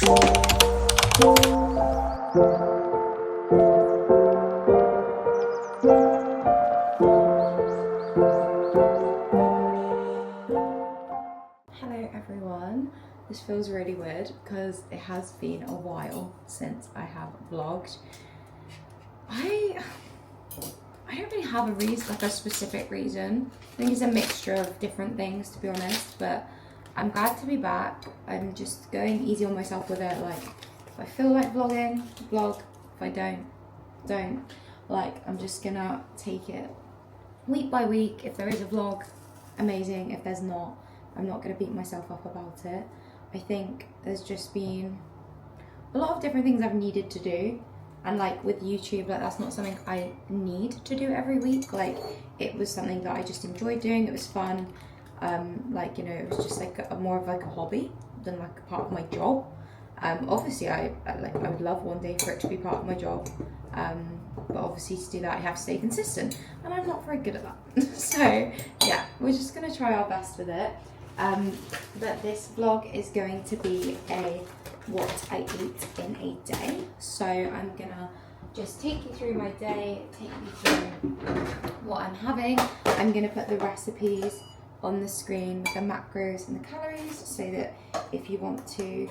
Hello everyone, this feels really weird because it has been a while since I have vlogged. I don't really have a reason, like a specific reason. I think it's a mixture of different things, to be honest, but I'm glad to be back. I'm just going easy on myself with it. Like, if I feel like vlogging, vlog. If I don't. Like, I'm just gonna take it week by week. If there is a vlog, amazing. If there's not, I'm not gonna beat myself up about it. I think there's just been a lot of different things I've needed to do. And like with YouTube, like that's not something I need to do every week. Like, it was something that I just enjoyed doing. It was fun. Like, you know, it was just like more of like a hobby than like a part of my job. Obviously I would love one day for it to be part of my job. But obviously to do that I have to stay consistent, and I'm not very good at that. So yeah, we're just gonna try our best with it. But this vlog is going to be a what I eat in a day. So I'm gonna just take you through my day, take you through what I'm having. I'm gonna put the recipes on the screen with the macros and the calories, so that if you want to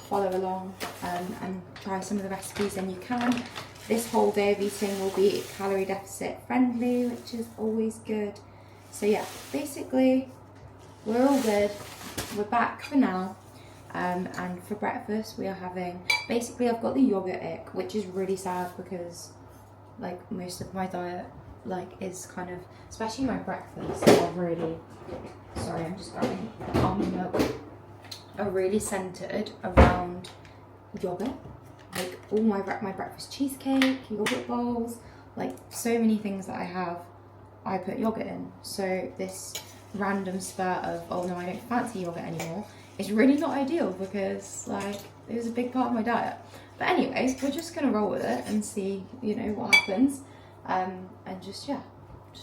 follow along and try some of the recipes, then you can. This whole day of eating will be calorie deficit friendly, which is always good. So yeah, basically we're all good. We're back for now. And for breakfast we are having, basically I've got the yogurt ick, which is really sad because like most of my diet like is kind of, especially my breakfast, are really, sorry I'm just grabbing almond milk, are really centered around yogurt. Like all my breakfast cheesecake, yogurt bowls, like so many things that I have, I put yogurt in. So this random spurt of, oh no, I don't fancy yogurt anymore, is really not ideal because like it was a big part of my diet. But anyway, we're just gonna roll with it and see, you know, what happens, and just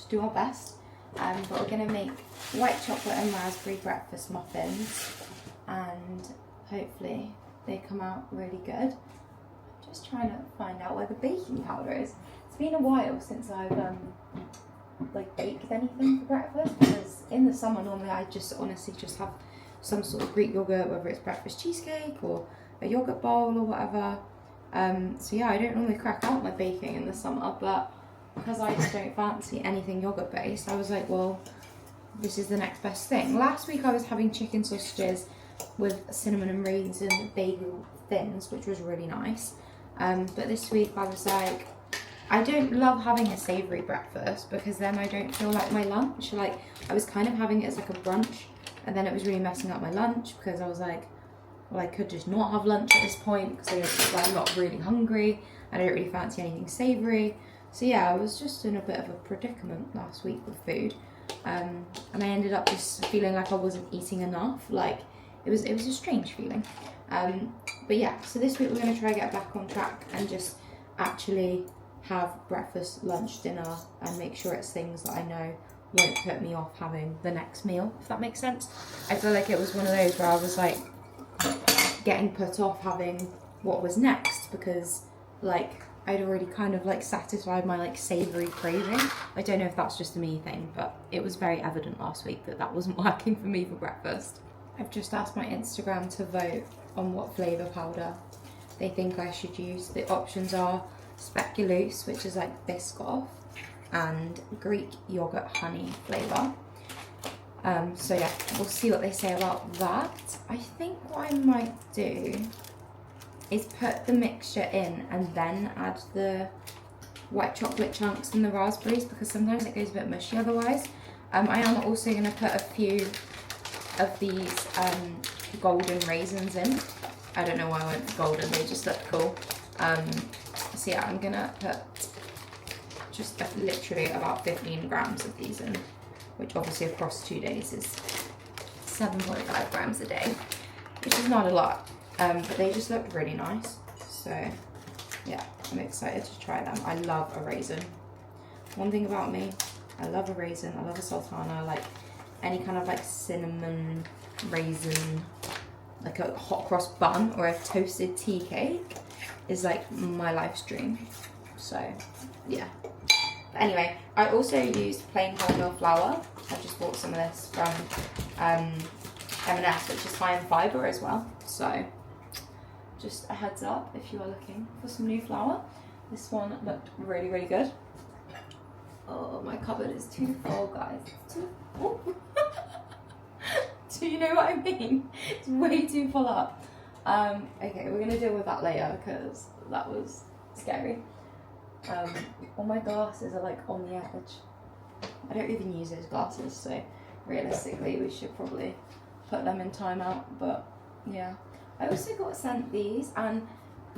do our best. But we're gonna make white chocolate and raspberry breakfast muffins, and hopefully they come out really good. I'm just trying to find out where the baking powder is. It's been a while since I've like baked anything for breakfast, because in the summer normally I just honestly just have some sort of Greek yogurt, whether it's breakfast cheesecake or a yogurt bowl or whatever. So yeah, I don't normally crack out my baking in the summer, but because I just don't fancy anything yogurt based, I was like, well, this is the next best thing. Last week I was having chicken sausages with cinnamon and raisin bagel thins, which was really nice. But this week I was like, I don't love having a savoury breakfast because then I don't feel like my lunch. Like, I was kind of having it as like a brunch, and then it was really messing up my lunch because I was like, well, I could just not have lunch at this point because I'm not really hungry. I don't really fancy anything savoury. So yeah, I was just in a bit of a predicament last week with food. And I ended up just feeling like I wasn't eating enough. Like, it was a strange feeling. But yeah, so this week we're going to try to get back on track and just actually have breakfast, lunch, dinner, and make sure it's things that I know won't put me off having the next meal, if that makes sense. I feel like it was one of those where I was like getting put off having what was next because like I'd already kind of like satisfied my like savoury craving. I don't know if that's just a me thing, but it was very evident last week that that wasn't working for me for breakfast. I've just asked my Instagram to vote on what flavour powder they think I should use. The options are speculoos, which is like Biscoff, and Greek yogurt honey flavour. So yeah, we'll see what they say about that. I think what I might do is put the mixture in and then add the white chocolate chunks and the raspberries, because sometimes it goes a bit mushy otherwise. I am also going to put a few of these golden raisins in. I don't know why I went for golden, they just look cool. So yeah, I'm gonna put just literally about 15 grams of these in, which obviously across 2 days is 7.5 grams a day, which is not a lot, but they just look really nice. So yeah, I'm excited to try them. I love a raisin. One thing about me, I love a raisin, I love a sultana, like any kind of like cinnamon, raisin, like a hot cross bun or a toasted tea cake is like my life's dream. So yeah. But anyway, I also used plain wholemeal flour. I just bought some of this from M&S, which is high in fibre as well. So just a heads up if you are looking for some new flour. This one looked really, really good. Oh, my cupboard is too full, guys. It's too full. Do you know what I mean? It's way too full up. Okay, we're gonna deal with that later because that was scary. All my glasses are like on the edge. I don't even use those glasses, so realistically we should probably put them in timeout, but yeah. I also got sent these, and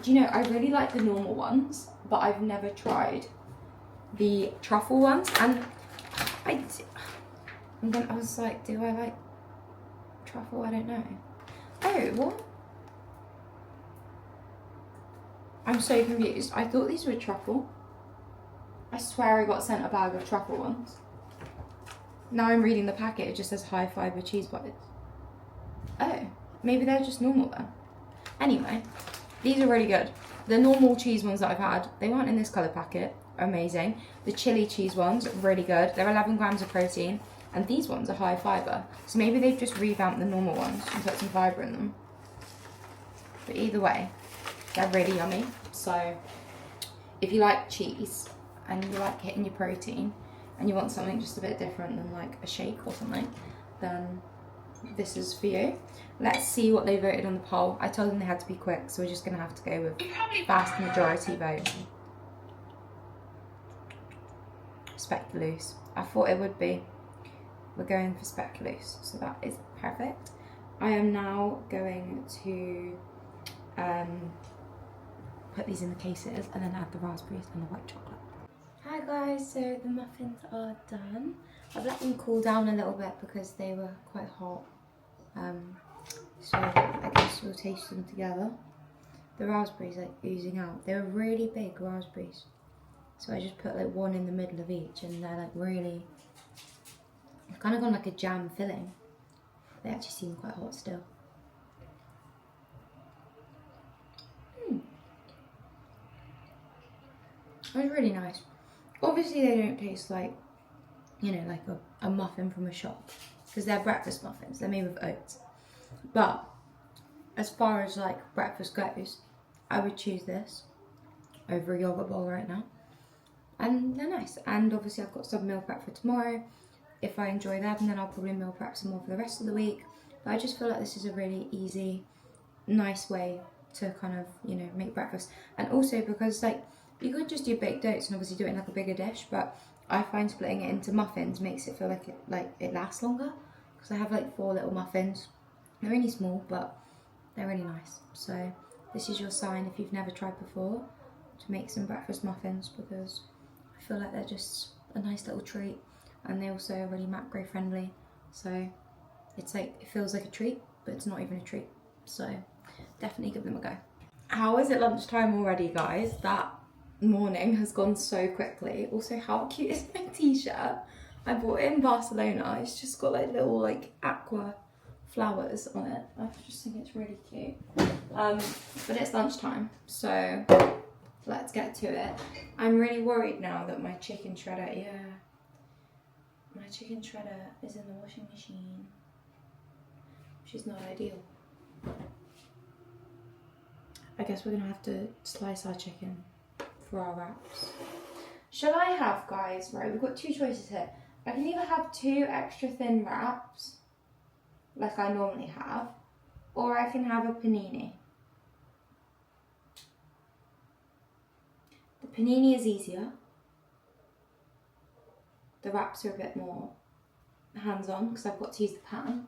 do you know, I really like the normal ones, but I've never tried the truffle ones, and then I was like, do I like truffle? I don't know. Oh, what? I'm so confused. I thought these were truffle. I swear I got sent a bag of truffle ones. Now I'm reading the packet, it just says high fibre cheese bites. Oh, maybe they're just normal then. Anyway, these are really good. The normal cheese ones that I've had, they weren't in this colour packet. Amazing. The chili cheese ones, really good. They're 11 grams of protein. And these ones are high fibre. So maybe they've just revamped the normal ones and put some fibre in them. But either way, they're really yummy. So if you like cheese and you like hitting your protein and you want something just a bit different than like a shake or something, then this is for you. Let's see what they voted on the poll. I told them they had to be quick, so we're just going to have to go with vast majority vote. Speculoos. I thought it would be. We're going for speculoos, so that is perfect. I am now going to put these in the cases and then add the raspberries and the white chocolate. Hi guys, so the muffins are done. I've let them cool down a little bit because they were quite hot. So I guess we'll taste them together. The raspberries like oozing out. They were really big raspberries. So I just put like one in the middle of each, and they're like really, I've kind of gone like a jam filling. They actually seem quite hot still. It was really nice. Obviously they don't taste like, you know, like a muffin from a shop, because they're breakfast muffins, they're made with oats. But as far as like breakfast goes, I would choose this over a yogurt bowl right now. And they're nice. And obviously I've got some meal prep for tomorrow. If I enjoy them, then I'll probably meal prep some more for the rest of the week. But I just feel like this is a really easy, nice way to kind of, you know, make breakfast. And also because like, you could just do baked oats and obviously do it in like a bigger dish, but I find splitting it into muffins makes it feel like it lasts longer. Because I have like 4 little muffins. They're really small, but they're really nice. So this is your sign, if you've never tried before, to make some breakfast muffins, because I feel like they're just a nice little treat, and they also are really macro friendly. So it's like, it feels like a treat, but it's not even a treat. So definitely give them a go. How is it lunchtime already, guys? That morning has gone so quickly. Also, how cute is my t-shirt? I bought it in Barcelona. It's just got like little like aqua flowers on it. I just think it's really cute. But it's lunchtime, so let's get to it. I'm really worried now that my chicken shredder, my chicken shredder is in the washing machine, which is not ideal. I guess we're gonna have to slice our chicken for our wraps. Shall I have, guys, right, we've got 2 choices here. I can either have 2 extra thin wraps, like I normally have, or I can have a panini. The panini is easier. The wraps are a bit more hands-on because I've got to use the pan.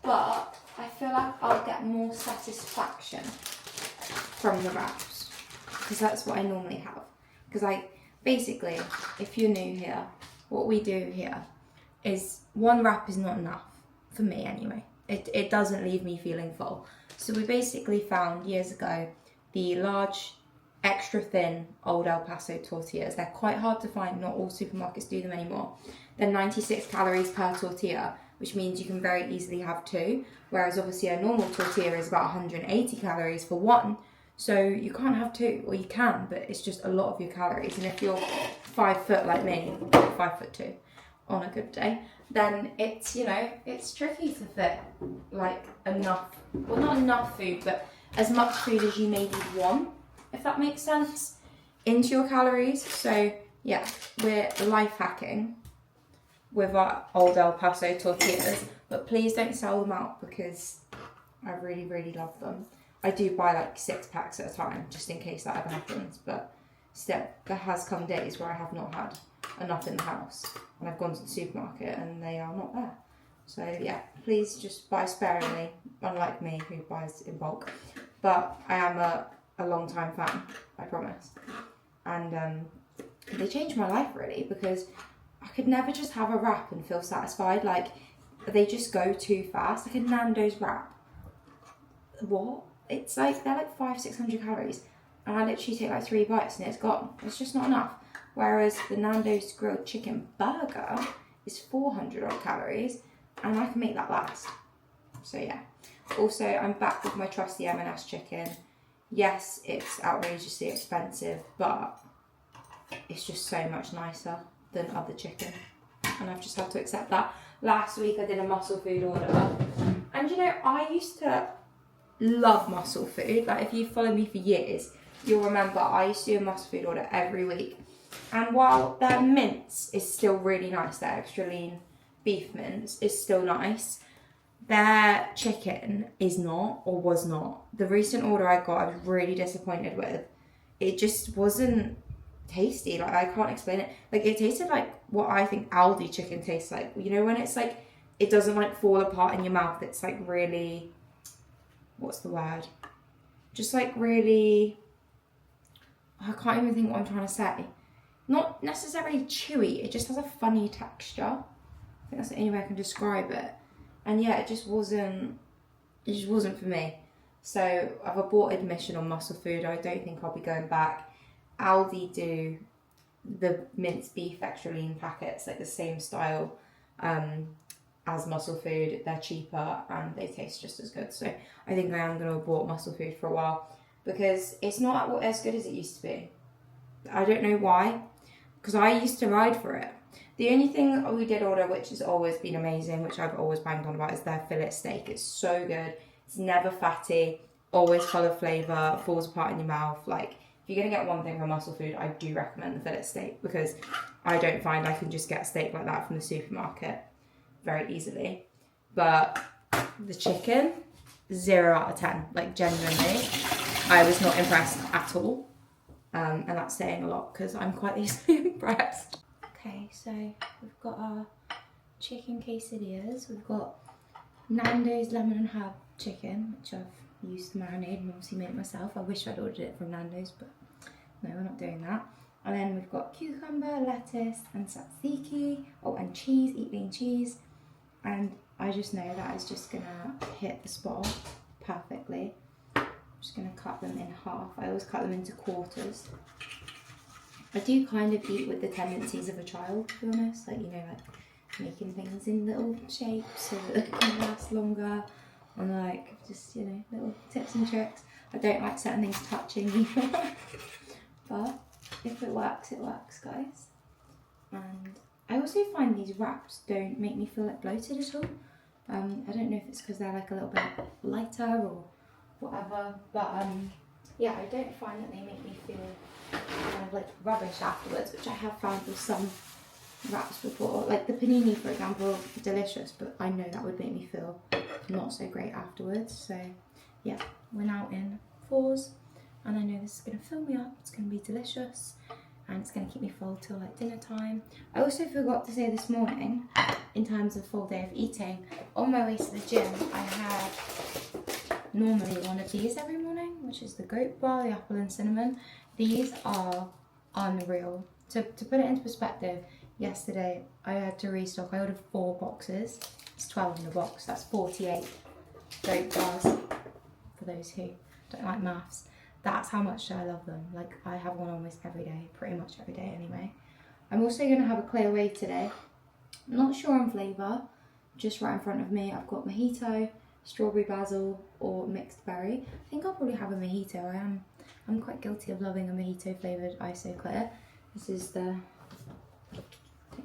But I feel like I'll get more satisfaction from the wraps, because that's what I normally have. Because basically, if you're new here, what we do here is 1 wrap is not enough, for me anyway. It doesn't leave me feeling full. So we basically found years ago the large, extra thin old El Paso tortillas. They're quite hard to find, not all supermarkets do them anymore. They're 96 calories per tortilla, which means you can very easily have 2, whereas obviously a normal tortilla is about 180 calories for 1. So you can't have 2, or you can, but it's just a lot of your calories. And if you're 5 foot like me, 5'2" on a good day, then it's, you know, it's tricky to fit like enough, well, not enough food, but as much food as you maybe want, if that makes sense, into your calories. So yeah, we're life hacking with our old El Paso tortillas, but please don't sell them out because I really, really love them. I do buy like 6 packs at a time, just in case that ever happens, but still, there has come days where I have not had enough in the house, and I've gone to the supermarket and they are not there. So yeah, please just buy sparingly, unlike me who buys in bulk. But I am a long time fan, I promise. And they changed my life really, because I could never just have a wrap and feel satisfied. Like, they just go too fast. Like a Nando's wrap. What? It's like, they're like 500-600 calories. And I literally take like 3 bites and it's gone. It's just not enough. Whereas the Nando's grilled chicken burger is 400 odd calories and I can make that last. So yeah. Also, I'm back with my trusty M&S chicken. Yes, it's outrageously expensive, but it's just so much nicer than other chicken. And I've just had to accept that. Last week I did a muscle food order. And you know, I used to love muscle food. Like, if you follow me for years, you'll remember I used to do a muscle food order every week. And while their mince is still really nice, their extra lean beef mince is still nice, their chicken is not, or was not. The recent order I got, I was really disappointed with. It just wasn't tasty. Like, I can't explain it. Like, it tasted like what I think Aldi chicken tastes like. You know, when it's like, it doesn't like fall apart in your mouth. It's like really, what's the word? Just like really, I can't even think what I'm trying to say. Not necessarily chewy, it just has a funny texture. I think that's the only way I can describe it. And yeah, it just wasn't for me. So I've aborted mission on muscle food. I don't think I'll be going back. Aldi do the minced beef extra lean packets, like the same style as muscle food. They're cheaper and they taste just as good. So I think I am going to abort muscle food for a while because it's not as good as it used to be. I don't know why, because I used to ride for it. The only thing we did order, which has always been amazing, which I've always banged on about, is their fillet steak. It's so good. It's never fatty, always full of flavour, falls apart in your mouth. Like, if you're going to get one thing from muscle food, I do recommend the fillet steak, because I don't find I can just get a steak like that from the supermarket very easily. But the chicken, 0 out of 10. Like, genuinely, I was not impressed at all. And that's saying a lot because I'm quite easily impressed. Okay, so we've got our chicken quesadillas. We've got Nando's lemon and herb chicken, which I've used to marinade and obviously made it myself. I wish I'd ordered it from Nando's, but no, we're not doing that. And then we've got cucumber, lettuce, and tzatziki. Oh, and cheese, eat-lean cheese. And I just know that is just gonna hit the spot perfectly. I'm just gonna cut them in half. I always cut them into quarters. I do kind of eat with the tendencies of a child, to be honest. Like, you know, like making things in little shapes so that they can last longer. And like, just, you know, little tips and tricks. I don't like certain things touching either. But if it works, guys. And I also find these wraps don't make me feel like bloated at all. I don't know if it's because they're like a little bit lighter or whatever, but yeah, I don't find that they make me feel kind of like rubbish afterwards, which I have found with some wraps before. Like the panini, for example, delicious, but I know that would make me feel not so great afterwards. So yeah, we're now in 4s, and I know this is going to fill me up. It's going to be delicious, and it's going to keep me full till like dinner time. I also forgot to say this morning, in terms of full day of eating, on my way to the gym, I had normally one of these every morning, which is the goat bar, the apple and cinnamon. These are unreal. To put it into perspective, yesterday I had to restock. I ordered 4 boxes. It's 12 in a box. That's 48 goat bars, for those who don't like maths. That's how much I love them. Like, I have one almost every day, pretty much every day anyway. I'm also going to have a clear whey today. I'm not sure on flavour, just right in front of me, I've got mojito, strawberry basil, or mixed berry. I think I'll probably have a mojito. I'm quite guilty of loving a mojito flavoured ISO clear. This is the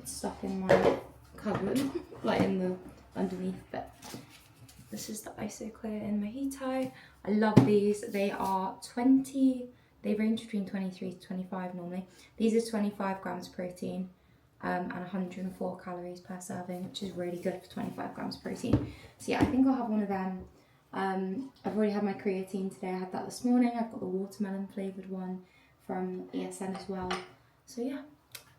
stuff in my cupboard, like in the underneath bit. This is the ISO clear in mojito. I love these. They are 20. They range between 23 to 25 normally. These are 25 grams protein and 104 calories per serving, which is really good for 25 grams protein. So yeah, I think I'll have one of them. I've already had my creatine today. I had that this morning. I've got the watermelon flavoured one from ESN as well. So yeah,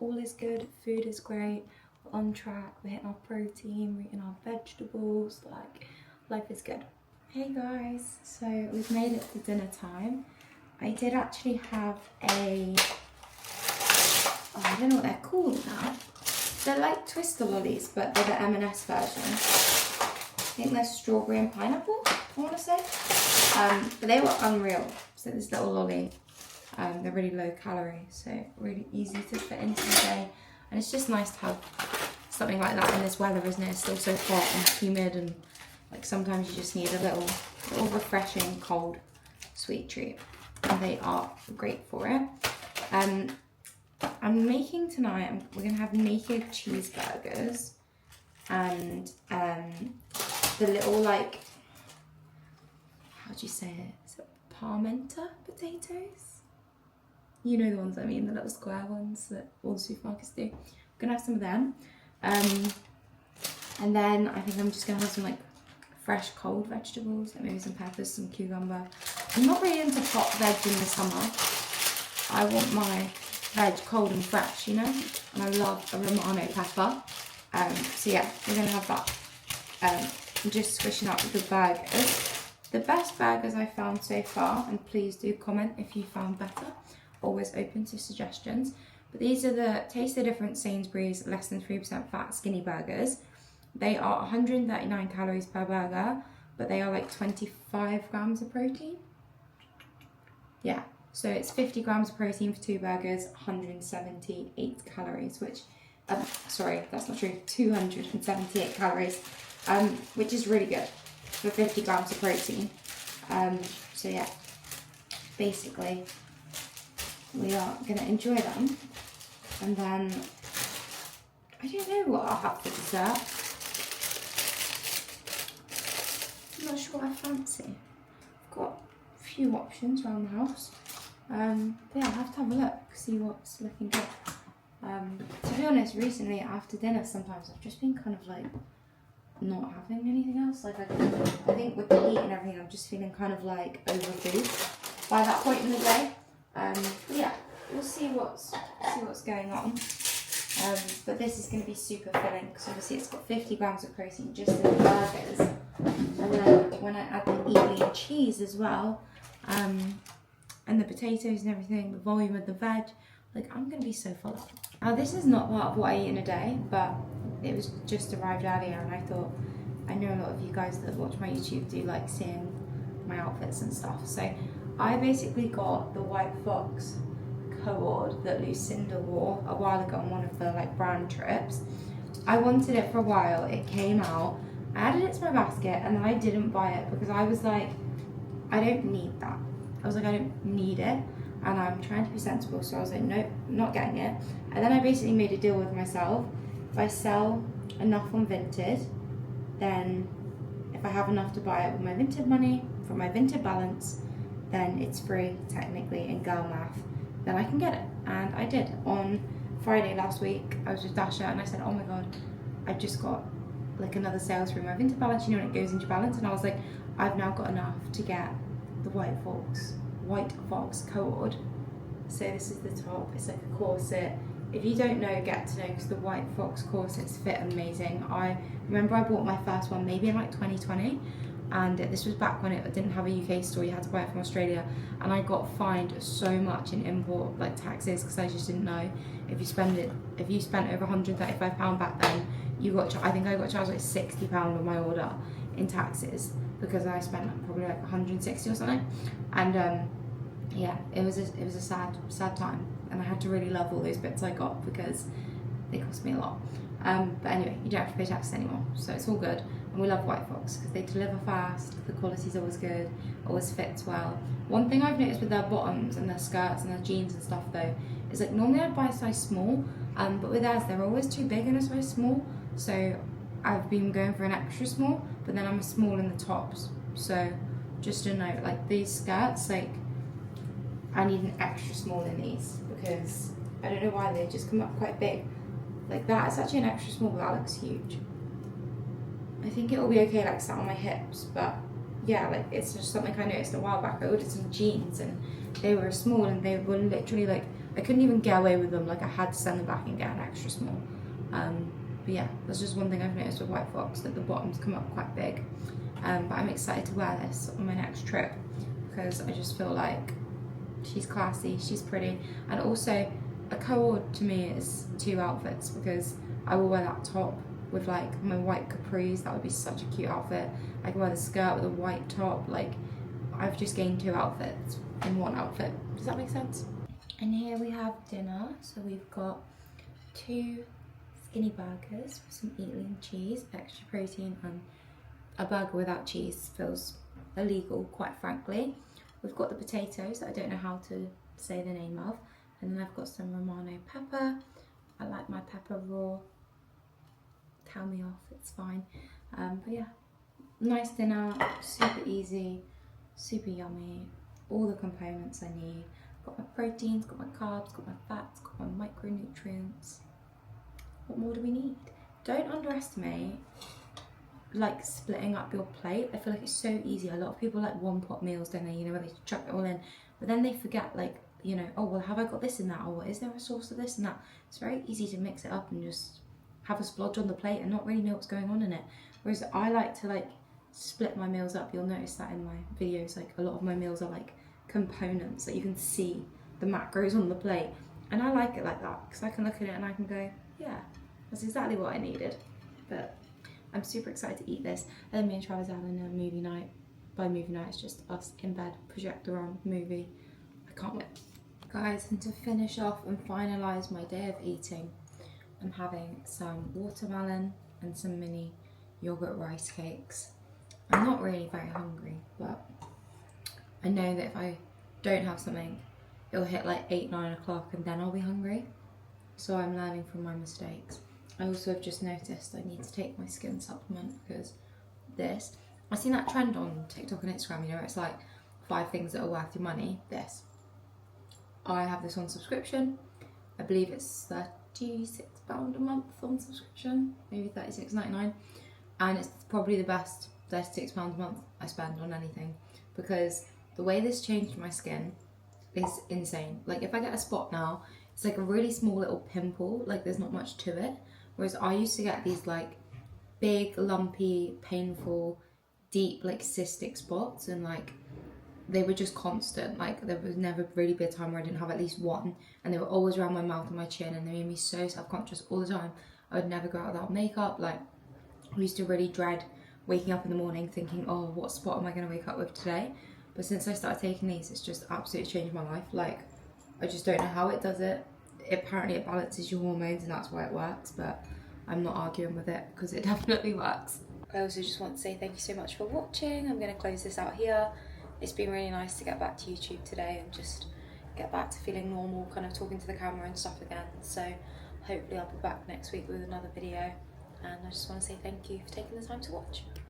all is good. Food is great. We're on track. We're hitting our protein. We're eating our vegetables. Like, life is good. Hey guys, so we've made it to dinner time. I did actually have I don't know what they're called now. They're like Twister lollies, but they're the M&S version. I think they're strawberry and pineapple, I want to say. But they were unreal. So this little lolly, they're really low calorie, so really easy to fit into the day. And it's just nice to have something like that in this weather, isn't it? It's still so hot and humid, and like sometimes you just need a little refreshing cold sweet treat. And they are great for it. I'm making tonight, we're going to have naked cheeseburgers and the little, like, how do you say it? Is it parmenta potatoes? You know the ones I mean, the little square ones that all the supermarkets do. We're going to have some of them. And then I think I'm just going to have some like fresh cold vegetables, like maybe some peppers, some cucumber. I'm not really into hot veg in the summer. I want my veg cold and fresh, you know? And I love a Romano pepper. So yeah, we're going to have that. I'm just squishing up the burgers. The best burgers I've found so far, and please do comment if you found better. Always open to suggestions. But these are the Taste the Difference Sainsbury's less than 3% fat skinny burgers. They are 139 calories per burger, but they are like 25 grams of protein. Yeah, so it's 50 grams of protein for 2 burgers, 178 calories, which, sorry, that's not true, 278 calories, which is really good for 50 grams of protein. So yeah, basically, we are going to enjoy them. And then, I don't know what I'll have for dessert. I'm not sure what I fancy. I've got a few options around the house. But yeah, I'll have to have a look, see what's looking good. To be honest, recently after dinner, sometimes I've just been kind of like not having anything else. Like I think with the heat and everything, I'm just feeling kind of like over food by that point in the day. But yeah, we'll see what's going on. But this is going to be super filling because obviously it's got 50 grams of protein just in the burgers. And then when I add the lean cheese as well, and the potatoes and everything, the volume of the veg, like I'm going to be so full of it. Now this is not part of what I eat in a day, but it was just arrived earlier and I thought, I know a lot of you guys that watch my YouTube do like seeing my outfits and stuff. So I basically got the White Fox cord that Lucinda wore a while ago on one of the like brand trips. I wanted it for a while, it came out, I added it to my basket and then I didn't buy it because I was like, I don't need that. I was like, I don't need it and I'm trying to be sensible, so I was like, nope, not getting it. And then I basically made a deal with myself. If I sell enough on Vinted, then if I have enough to buy it with my Vinted money from my Vinted balance, then it's free technically in girl math, then I can get it. And I did. On Friday last week, I was with Dasha and I said, oh my god, I just got like another sale through my Vinted balance, you know when it goes into balance, and I was like, I've now got enough to get the White Fox cord. So this is the top, it's like a corset. If you don't know, get to know, because the White Fox corsets fit amazing. I remember I bought my first one maybe in like 2020, and this was back when it didn't have a UK store, you had to buy it from Australia, and I got fined so much in import like taxes because I just didn't know if you spent over £135 back then, you got I think I got charged like £60 on my order in taxes because I spent probably like 160 or something. And yeah, it was a sad time, and I had to really love all those bits I got because they cost me a lot. But anyway, you don't have to pay tax anymore, so it's all good. And we love White Fox because they deliver fast, the quality's always good, always fits well. One thing I've noticed with their bottoms and their skirts and their jeans and stuff though, is like normally I'd buy a size small, but with theirs they're always too big in a size small. So I've been going for an extra small, but then I'm a small in the tops. So just to note, like these skirts, like I need an extra small in these because I don't know why they just come up quite big. Like that, it's actually an extra small, but that looks huge. I think it will be okay like sat on my hips, but yeah, like it's just something I noticed a while back. I ordered some jeans and they were small and they were literally like, I couldn't even get away with them, like I had to send them back and get an extra small. But yeah, that's just one thing I've noticed with White Fox, that the bottoms come up quite big. But I'm excited to wear this on my next trip because I just feel like she's classy, she's pretty, and also a co-ord to me is 2 outfits because I will wear that top with like my white capris. That would be such a cute outfit. I can wear the skirt with a white top. Like I've just gained 2 outfits in 1 outfit. Does that make sense? And here we have dinner. So we've got 2 skinny burgers with some Eatling cheese, extra protein, and a burger without cheese feels illegal, quite frankly. We've got the potatoes that I don't know how to say the name of, and then I've got some Romano pepper. I like my pepper raw. Tell me off, it's fine. But yeah, nice dinner, super easy, super yummy. All the components I need. Got my proteins, got my carbs, got my fats, got my micronutrients. What more do we need? Don't underestimate like splitting up your plate. I feel like it's so easy. A lot of people like one pot meals, don't they? You know, where they chuck it all in, but then they forget, like, you know, oh well, have I got this in that, or is there a sauce of this and that? It's very easy to mix it up and just have a splodge on the plate and not really know what's going on in it. Whereas I like to like split my meals up. You'll notice that in my videos, like a lot of my meals are like components that you can see the macros on the plate, and I like it like that because I can look at it and I can go, yeah, that's exactly what I needed. But I'm super excited to eat this. And then me and Travis are having a movie night. By movie night, it's just us in bed, projector on, movie. I can't wait. Guys, and to finish off and finalise my day of eating, I'm having some watermelon and some mini yogurt rice cakes. I'm not really very hungry, but I know that if I don't have something, it'll hit like 8, 9 o'clock and then I'll be hungry. So I'm learning from my mistakes. I also have just noticed I need to take my skin supplement because this, I've seen that trend on TikTok and Instagram, you know, it's like 5 things that are worth your money. This. I have this on subscription. I believe it's £36 a month on subscription, maybe $36.99, and it's probably the best £36 a month I spend on anything because the way this changed my skin is insane. Like if I get a spot now, it's like a really small little pimple, like there's not much to it, whereas I used to get these like big, lumpy, painful, deep, like cystic spots, and like they were just constant. Like there was never really be a time where I didn't have at least one, and they were always around my mouth and my chin, and they made me so self-conscious all the time. I would never go out without makeup. Like I used to really dread waking up in the morning thinking, oh, what spot am I going to wake up with today? But since I started taking these, it's just absolutely changed my life. Like I just don't know how it does it. Apparently it balances your hormones and that's why it works, but I'm not arguing with it because it definitely works. I also just want to say thank you so much for watching. I'm going to close this out here. It's been really nice to get back to YouTube today and just get back to feeling normal, kind of talking to the camera and stuff again. So hopefully I'll be back next week with another video, and I just want to say thank you for taking the time to watch.